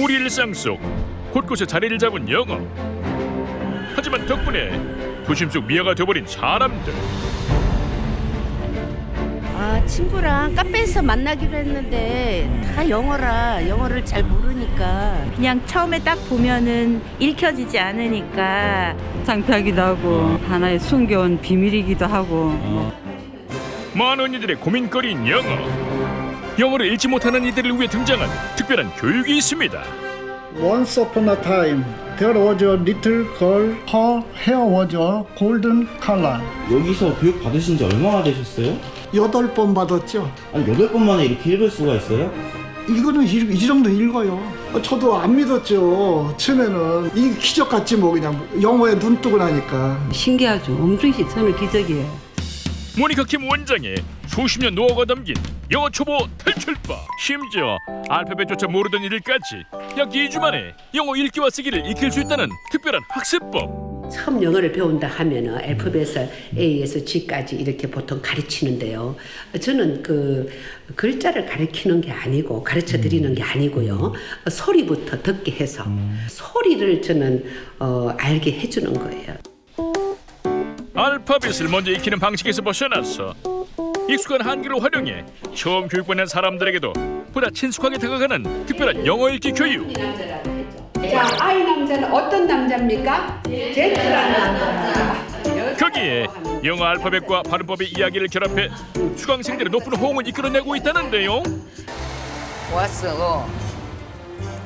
우리 일상 속 곳곳에 자리를 잡은 영어. 하지만 덕분에 도심 속 미아가 되어버린 사람들. 친구랑 카페에서 만나기로 했는데 다 영어라 영어를 잘 모르니까 그냥 처음에 딱 보면은 읽혀지지 않으니까 창피하기도 하고 하나의 숨겨온 비밀이기도 하고 많은 이들의 고민거리인 영어. 영어를 읽지 못하는 이들을 위해 등장한 특별한 교육이 있습니다. Once upon a time, there was a little girl. Her hair was a golden color. 여기서 교육 받으신 지 얼마나 되셨어요? 8번 받았죠. 아니 8번 만에 이렇게 읽을 수가 있어요? 이거는 이 정도 읽어요. 저도 안 믿었죠. 처음에는 이 기적 같지 뭐 그냥 영어에 눈 뜨고 나니까. 신기하죠. 엄청 저는 기적이에요. 모니카 킴 원장의 수십 년 노하우가 담긴 영어 초보 탈출법. 심지어 알파벳조차 모르던 이들까지 약 2주 만에 영어 읽기와 쓰기를 익힐 수 있다는 특별한 학습법. 처음 영어를 배운다 하면은 알파벳을 A에서 G까지 이렇게 보통 가르치는데요. 저는 그 글자를 가르치는 게 아니고 가르쳐 드리는 게 아니고요. 소리부터 듣게 해서 소리를 저는 알게 해주는 거예요. 알파벳을 먼저 익히는 방식에서 벗어나서 익숙한 한글을 활용해 처음 교육받는 사람들에게도 보다 친숙하게 다가가는 특별한 영어 읽기 교육. 자, I 남자는 어떤 남자입니까? 젠틀한 남자. 거기에 영어 알파벳과 발음법의 이야기를 결합해 수강생들의 높은 호응을 이끌어내고 있다는데요. 왔어.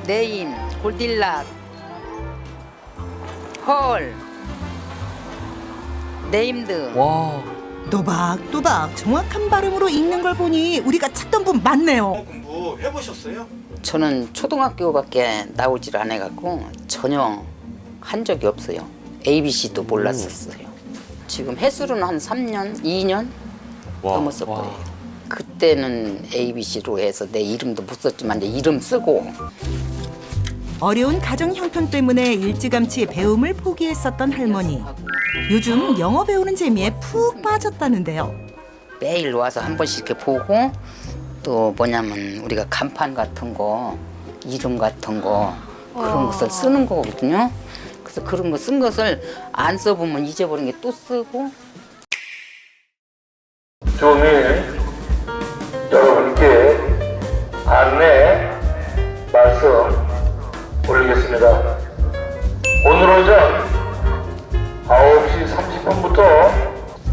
네임, 골딜락, 헐, 네임드. 와. 또박또박 정확한 발음으로 읽는 걸 보니 우리가 찾던 분 맞네요. 공부 해보셨어요? 저는 초등학교밖에 나오질 않아갖고 전혀 한 적이 없어요. ABC도 몰랐었어요. 지금 해수는 한 3년, 2년 넘었을 거예요. 그때는 ABC로 해서 내 이름도 못 썼지만 이제 이름 쓰고. 어려운 가정 형편 때문에 일찌감치 배움을 포기했었던 할머니. 요즘 영어 배우는 재미에 푹 빠졌다는데요. 매일 와서 한 번씩 이렇게 보고 또 뭐냐면 우리가 간판 같은 거, 이름 같은 거 그런 것을 쓰는 거거든요. 그래서 그런 거 쓴 것을 안 써보면 잊어버린 게 또 쓰고. 종일 여러분께 안내 말씀 올리겠습니다. 오늘 오전 9시 30분부터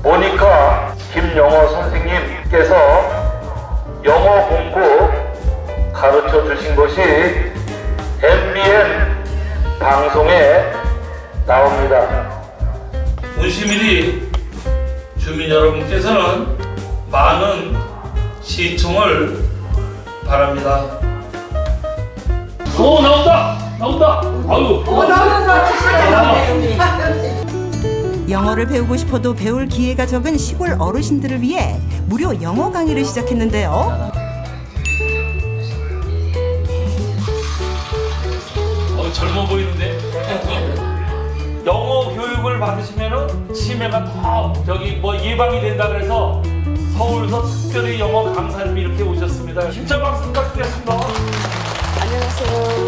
모니카 김영어 선생님께서 영어 공부 가르쳐 주신 것이 MBN 방송에 나옵니다. 운시밀이 주민 여러분께서는 많은 시청을 바랍니다. 오, 나온다! 아유. 영어를 배우고 싶어도 배울 기회가 적은 시골 어르신들을 위해 무료 영어 강의를 시작했는데요. 젊어 보이는데? 영어 교육을 받으시면은 치매가 더 예방이 된다 그래서 서울서 특별히 영어 강사님이 이렇게 오셨습니다. 힘찬 박수 부탁드리겠습니다. 안녕하세요.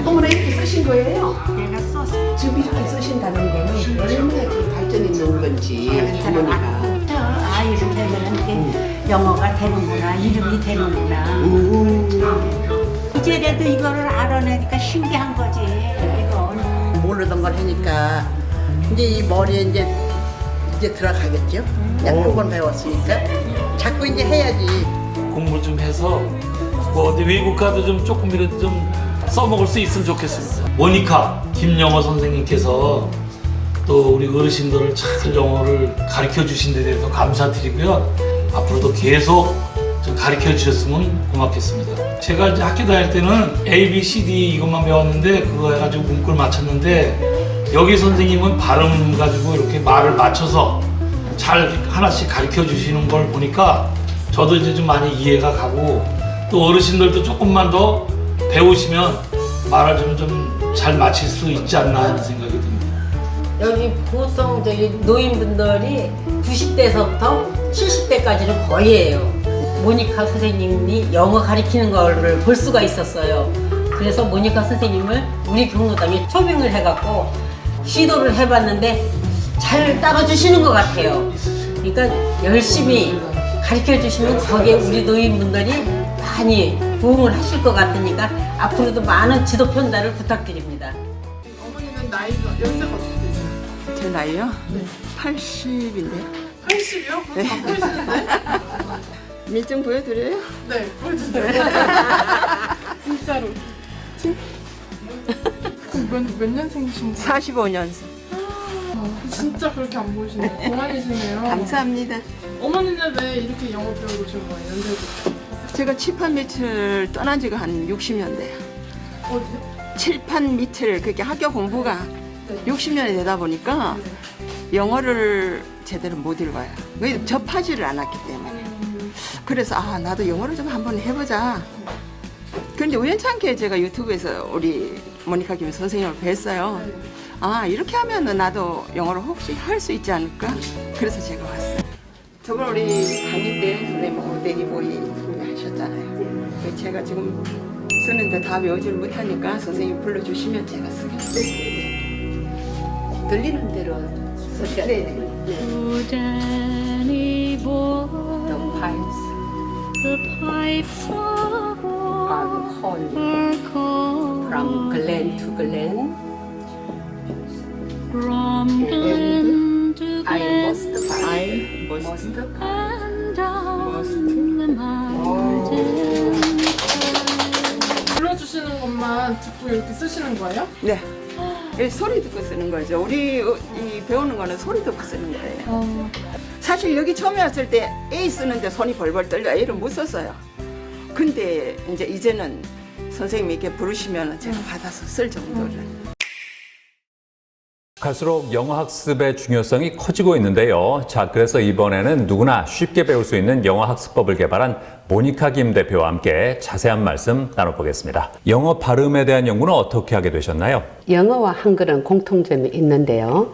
어머나 이렇게 쓰신 거예요? 내가 썼어. 지금 이렇게 쓰신다는 거는 얼마나 그 발전이 있는 건지 어머니가. 아이를 되면 이게 영어가 되는구나, 이름이 되는구나. 이제라도 이거를 알아내니까 신기한 거지. 이건 모르던 걸 하니까 이제 이 머리에 이제 들어가겠죠. 그건 배웠으니까 자꾸 이제 해야지. 공부 좀 해서 뭐 어디 외국 가도 좀 조금이라도 좀 써먹을 수 있으면 좋겠습니다. 모니카 김영어 선생님께서 또 우리 어르신들을 잘 영어를 가르쳐 주신 데 대해서 감사드리고요. 앞으로도 계속 좀 가르쳐 주셨으면 고맙겠습니다. 제가 이제 학교 다닐 때는 A, B, C, D 이것만 배웠는데 그거 해가지고 문구를 맞췄는데 여기 선생님은 발음 가지고 이렇게 말을 맞춰서 잘 하나씩 가르쳐 주시는 걸 보니까 저도 이제 좀 많이 이해가 가고 또 어르신들도 조금만 더 배우시면 말을 좀 잘 맞힐 수 있지 않나 하는 생각이 듭니다. 여기 보통 저기 노인분들이 90대서부터 70대까지는 거의예요. 모니카 선생님이 영어 가르치는 거를 볼 수가 있었어요. 그래서 모니카 선생님을 우리 경로당에 초빙을 해갖고 시도를 해봤는데 잘 따라주시는 것 같아요. 그러니까 열심히 가르쳐 주시면 거기에 우리 노인분들이 많이 도움을 하실 것 같으니까 앞으로도 많은 지도 편달을 부탁드립니다. 어머니는 나이가 연세가 어떻게 되세요? 제 나이요? 네. 80인데요. 80이요? 네. 다 보이시는데? 밀증 보여드려요? 네, 보여주세요. 진짜로. 그럼 몇 년생이신가요? 45년생. 진짜 그렇게 안 보이시네요. 동안이시네요. 감사합니다. 어머니는 왜 이렇게 영어 배우고 오신 거예요? 연세부터? 제가 칠판 밑을 떠난 지가 한 60년 돼요. 어디요? 칠판 밑을 그렇게 학교 공부가 60년이 되다 보니까 영어를 제대로 못 읽어요. 왜 접하지를 않았기 때문에. 그래서 나도 영어를 좀 한번 해보자. 그런데 우연찮게 제가 유튜브에서 우리 모니카 김 선생님을 뵀어요. 이렇게 하면 나도 영어를 혹시 할 수 있지 않을까? 그래서 제가 왔어요. 저번 우리 강의 때 선생님 고데기 보이 하셨잖아요. 제가 지금 쓰는데 다 외우지를 못하니까 선생님 불러주시면 제가 쓰겠습니다. 들리는 대로 쓰셔야 돼요. The pipes are calling from glen to glen. From glen to glen, I must and down the mountain. 불러주시는 것만 듣고 이렇게 쓰시는 거예요? 네. 소리 듣고 쓰는 거죠. 우리 이 배우는 거는 소리 듣고 쓰는 거예요. 사실 여기 처음에 왔을 때 A 쓰는데 손이 벌벌 떨려 A를 못 썼어요. 근데 이제는 선생님이 이렇게 부르시면 제가 받아서 쓸 정도를. 갈수록 영어 학습의 중요성이 커지고 있는데요. 자, 그래서 이번에는 누구나 쉽게 배울 수 있는 영어 학습법을 개발한 모니카 김 대표와 함께 자세한 말씀 나눠보겠습니다. 영어 발음에 대한 연구는 어떻게 하게 되셨나요? 영어와 한글은 공통점이 있는데요.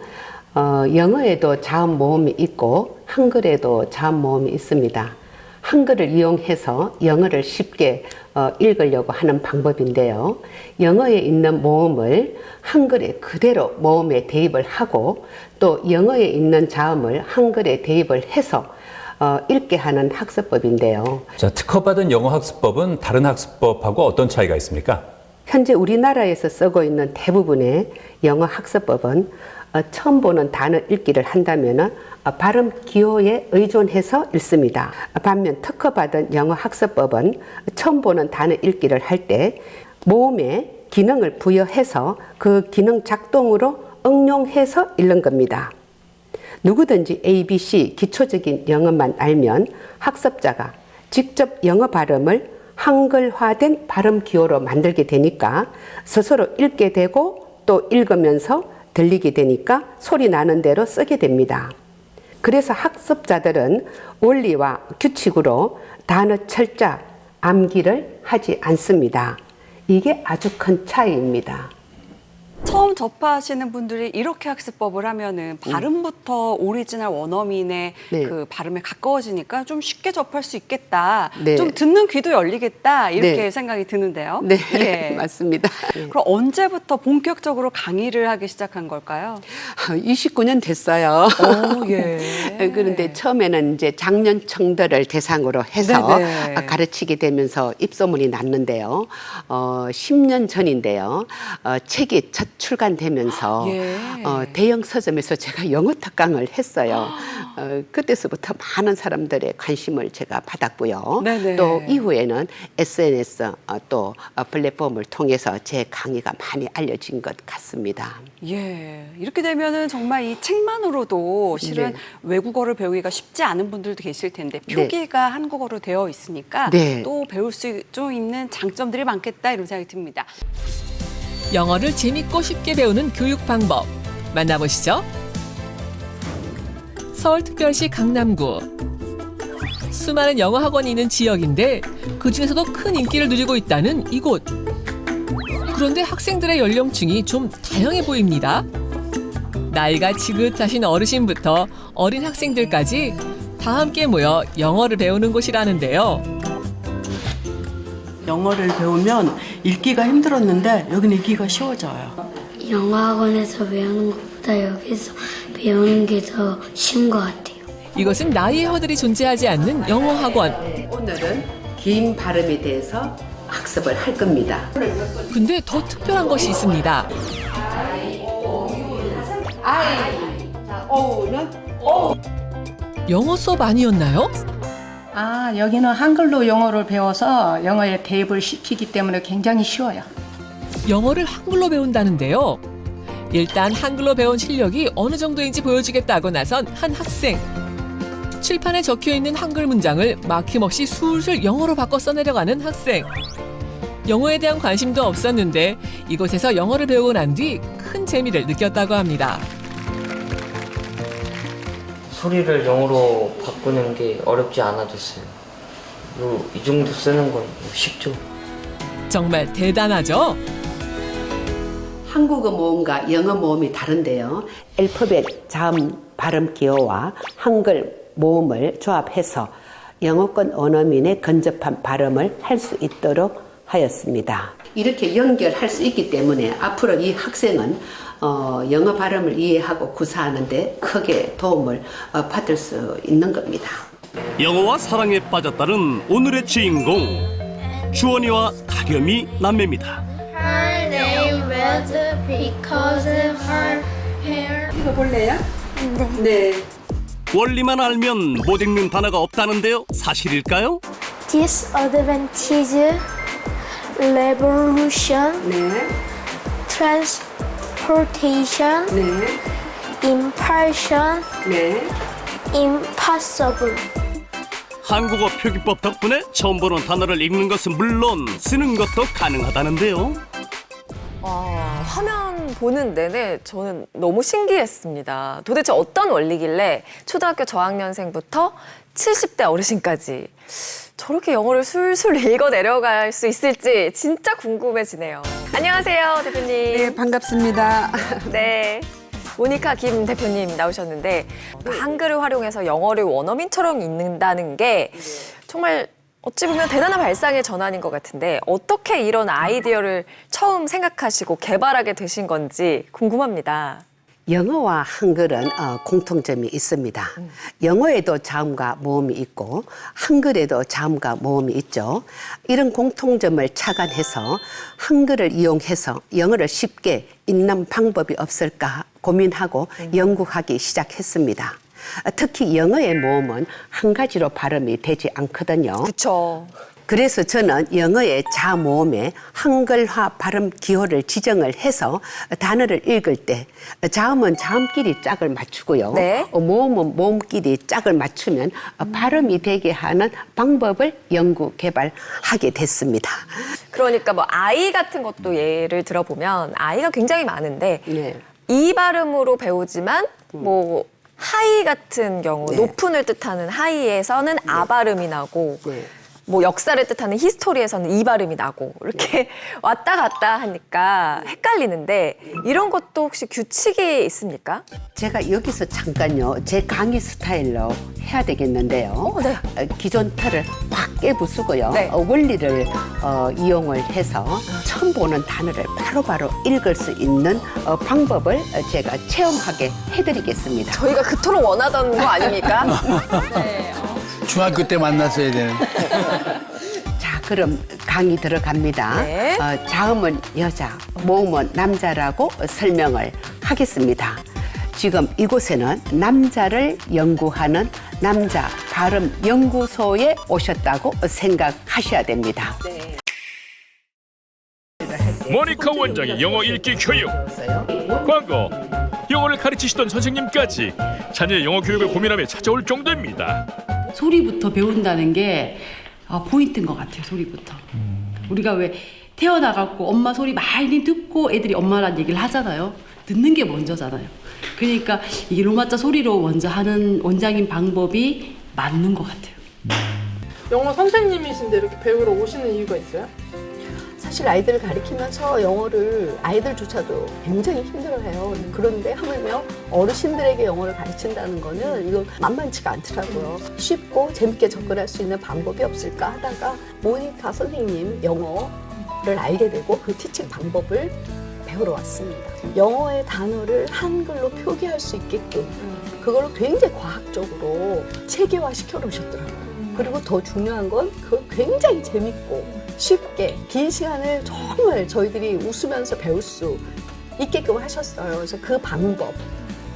영어에도 자음 모음이 있고 한글에도 자음 모음이 있습니다. 한글을 이용해서 영어를 쉽게 읽으려고 하는 방법인데요. 영어에 있는 모음을 한글에 그대로 모음에 대입을 하고 또 영어에 있는 자음을 한글에 대입을 해서 읽게 하는 학습법인데요. 자, 특허받은 영어 학습법은 다른 학습법하고 어떤 차이가 있습니까? 현재 우리나라에서 쓰고 있는 대부분의 영어 학습법은 처음 보는 단어 읽기를 한다면 발음 기호에 의존해서 읽습니다. 반면 특허받은 영어 학습법은 처음 보는 단어 읽기를 할 때 모음에 기능을 부여해서 그 기능 작동으로 응용해서 읽는 겁니다. 누구든지 ABC 기초적인 영어만 알면 학습자가 직접 영어 발음을 한글화된 발음 기호로 만들게 되니까 스스로 읽게 되고 또 읽으면서 들리게 되니까 소리 나는 대로 쓰게 됩니다. 그래서 학습자들은 원리와 규칙으로 단어 철자, 암기를 하지 않습니다. 이게 아주 큰 차이입니다. 처음 접하시는 분들이 이렇게 학습법을 하면은 발음부터 오리지널 원어민의 네. 그 발음에 가까워지니까 좀 쉽게 접할 수 있겠다. 네. 좀 듣는 귀도 열리겠다. 이렇게 네. 생각이 드는데요. 네, 예. 맞습니다. 그럼 언제부터 본격적으로 강의를 하기 시작한 걸까요? 29년 됐어요. 오, 예. 그런데 처음에는 이제 장년층들을 대상으로 해서 네네. 가르치게 되면서 입소문이 났는데요. 10년 전인데요. 책이 첫 출간되면서 예. 대형 서점에서 제가 영어 특강을 했어요. 그때서부터 많은 사람들의 관심을 제가 받았고요. 네네. 또 이후에는 SNS 또 플랫폼을 통해서 제 강의가 많이 알려진 것 같습니다. 예. 이렇게 되면은 정말 이 책만으로도 실은 네. 외국어를 배우기가 쉽지 않은 분들도 계실 텐데 표기가 한국어로 되어 있으니까 네. 또 배울 수 있는 장점들이 많겠다 이런 생각이 듭니다. 영어를 재밌고 쉽게 배우는 교육 방법. 만나보시죠. 서울특별시 강남구. 수많은 영어 학원이 있는 지역인데 그중에서도 큰 인기를 누리고 있다는 이곳. 그런데 학생들의 연령층이 좀 다양해 보입니다. 나이가 지긋하신 어르신부터 어린 학생들까지 다 함께 모여 영어를 배우는 곳이라는데요. 영어를 배우면 읽기가 힘들었는데 여기는 읽기가 쉬워져요. 영어 학원에서 배우는 것보다 여기서 배우는 게 더 쉬운 것 같아요. 이것은 나이의 허들이 존재하지 않는 영어 학원. 오늘은 긴 발음에 대해서 학습을 할 겁니다. 근데 더 특별한 것이 있습니다. 영어 수업 아니었나요? 아, 여기는 한글로 영어를 배워서 영어에 대입을 시키기 때문에 굉장히 쉬워요. 영어를 한글로 배운다는데요. 일단 한글로 배운 실력이 어느 정도인지 보여주겠다고 나선 한 학생. 칠판에 적혀있는 한글 문장을 막힘없이 술술 영어로 바꿔 써내려가는 학생. 영어에 대한 관심도 없었는데 이곳에서 영어를 배우고 난 뒤 큰 재미를 느꼈다고 합니다. 소리를 영어로 바꾸는 게 어렵지 않아졌어요. 이 정도 쓰는 건 쉽죠. 정말 대단하죠? 한국어 모음과 영어 모음이 다른데요. 알파벳 자음 발음 기호와 한글 모음을 조합해서 영어권 원어민의 근접한 발음을 할 수 있도록 하였습니다. 이렇게 연결할 수 있기 때문에 앞으로 이 학생은 영어 발음을 이해하고 구사하는 데 크게 도움을 받을 수 있는 겁니다. 영어와 사랑에 빠졌다는 오늘의 주인공 주원이와 다겸이 남매입니다. Her name was because of her hair. 읽어볼래요? 네. 원리만 알면 못 읽는 단어가 없다는데요. 사실일까요? Disadvantage, revolution, transportation, impulsion, impossible. 한국어 표기법 덕분에 처음 보는 단어를 읽는 것은 물론 쓰는 것도 가능하다는데요. 화면 보는 내내 저는 너무 신기했습니다. 도대체 어떤 원리길래 초등학교 저학년생부터 70대 어르신까지 저렇게 영어를 술술 읽어 내려갈 수 있을지 진짜 궁금해지네요. 안녕하세요, 대표님. 네, 반갑습니다. 네. 모니카 김 대표님 나오셨는데 한글을 활용해서 영어를 원어민처럼 읽는다는 게 정말 어찌 보면 대단한 발상의 전환인 것 같은데 어떻게 이런 아이디어를 처음 생각하시고 개발하게 되신 건지 궁금합니다. 영어와 한글은 공통점이 있습니다. 영어에도 자음과 모음이 있고 한글에도 자음과 모음이 있죠. 이런 공통점을 착안해서 한글을 이용해서 영어를 쉽게 읽는 방법이 없을까 고민하고 연구하기 시작했습니다. 특히 영어의 모음은 한 가지로 발음이 되지 않거든요. 그렇죠. 그래서 저는 영어의 자모음에 한글화 발음 기호를 지정을 해서 단어를 읽을 때 자음은 자음끼리 짝을 맞추고요. 모음은 모음끼리 짝을 맞추면 발음이 되게 하는 방법을 연구 개발하게 됐습니다. 그러니까 뭐 아이 같은 것도 예를 들어보면 아이가 굉장히 많은데 이 발음으로 배우지만 뭐 하이 같은 경우 높은을 뜻하는 하이에서는 아 발음이 나고 뭐 역사를 뜻하는 히스토리에서는 이 발음이 나고 이렇게 왔다 갔다 하니까 헷갈리는데 이런 것도 혹시 규칙이 있습니까? 제가 여기서 잠깐요 제 강의 스타일로 해야 되겠는데요. 기존 틀을 확 깨부수고요. 원리를 이용을 해서 처음 보는 단어를 바로바로 읽을 수 있는 방법을 제가 체험하게 해드리겠습니다. 저희가 그토록 원하던 거 아닙니까? 중학교 때 만났어야 되는. 자, 그럼 강의 들어갑니다. 자음은 여자, 모음은 남자라고 설명을 하겠습니다. 지금 이곳에는 남자를 연구하는 남자 발음 연구소에 오셨다고 생각하셔야 됩니다. 모니카 원장의 영어 읽기 교육. 광고. 영어를 가르치시던 선생님까지 자녀의 영어 교육을 고민하며 찾아올 정도입니다. 소리부터 배운다는 게 포인트인 것 같아요. 소리부터. 우리가 왜 태어나갖고 엄마 소리 많이 듣고 애들이 엄마란 얘기를 하잖아요. 듣는 게 먼저잖아요. 그러니까 이게 로마자 소리로 먼저 하는 원장님 방법이 맞는 것 같아요. 영어 선생님이신데 이렇게 배우러 오시는 이유가 있어요? 사실 아이들을 가르치면서 영어를 아이들조차도 굉장히 힘들어해요. 그런데 하물며 어르신들에게 영어를 가르친다는 거는 이건 만만치가 않더라고요. 쉽고 재밌게 접근할 수 있는 방법이 없을까 하다가 모니카 선생님 영어를 알게 되고 그 티칭 방법을 배우러 왔습니다. 영어의 단어를 한글로 표기할 수 있게끔 그걸 굉장히 과학적으로 체계화 시켜놓으셨더라고요. 그리고 더 중요한 건 그걸 굉장히 재밌고 쉽게 긴 시간을 정말 저희들이 웃으면서 배울 수 있게끔 하셨어요. 그래서 그 방법,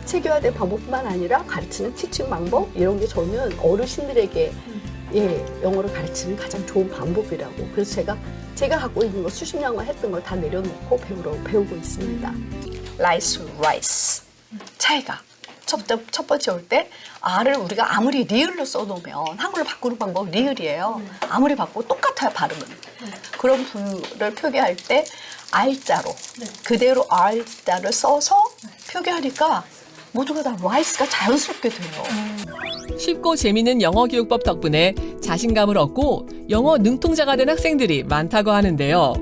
체계화된 방법뿐만 아니라 가르치는 티칭 방법 이런 게 저는 어르신들에게 영어를 가르치는 가장 좋은 방법이라고. 그래서 제가 갖고 있는 거 수십 년간 했던 걸 다 내려놓고 배우고 있습니다. 라이스, 라이스 차이가 첫 번째 올 때 R을 우리가 아무리 리을로 써놓으면 한글로 바꾸는 방법은 리을이에요. 아무리 바꾸고 똑같아요, 발음은. 그런 부를 표기할 때 R자로 그대로 R자를 써서 표기하니까 모두가 다 라이스가 자연스럽게 돼요. 쉽고 재미있는 영어 교육법 덕분에 자신감을 얻고 영어 능통자가 된 학생들이 많다고 하는데요.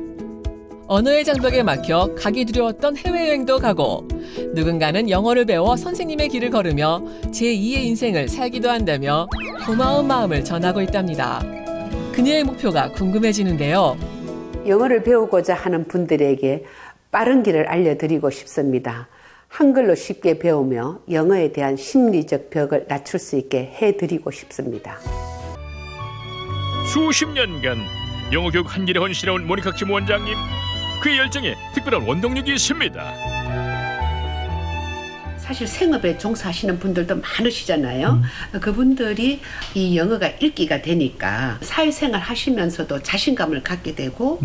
언어의 장벽에 막혀 가기 두려웠던 해외여행도 가고 누군가는 영어를 배워 선생님의 길을 걸으며 제2의 인생을 살기도 한다며 고마운 마음을 전하고 있답니다. 그녀의 목표가 궁금해지는데요. 영어를 배우고자 하는 분들에게 빠른 길을 알려드리고 싶습니다. 한글로 쉽게 배우며 영어에 대한 심리적 벽을 낮출 수 있게 해드리고 싶습니다. 수십 년간 영어 교육 한 길에 헌신해온 모니카 김 원장님, 그의 열정에 특별한 원동력이 있습니다. 사실 생업에 종사하시는 분들도 많으시잖아요. 그분들이 이 영어가 읽기가 되니까 사회생활 하시면서도 자신감을 갖게 되고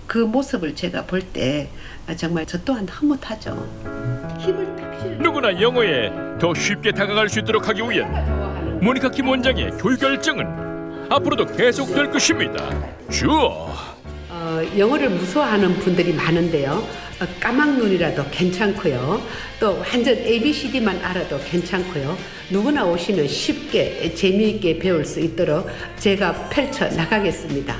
그 모습을 제가 볼 때 정말 저 또한 흐뭇하죠. 누구나 영어에 더 쉽게 다가갈 수 있도록 하기 위한 모니카 김 원장의 교육 열정은 앞으로도 계속될 것입니다. 영어를 무서워하는 분들이 많은데요. 까막눈이라도 괜찮고요. 또 완전 ABCD만 알아도 괜찮고요. 누구나 오시면 쉽게 재미있게 배울 수 있도록 제가 펼쳐 나가겠습니다.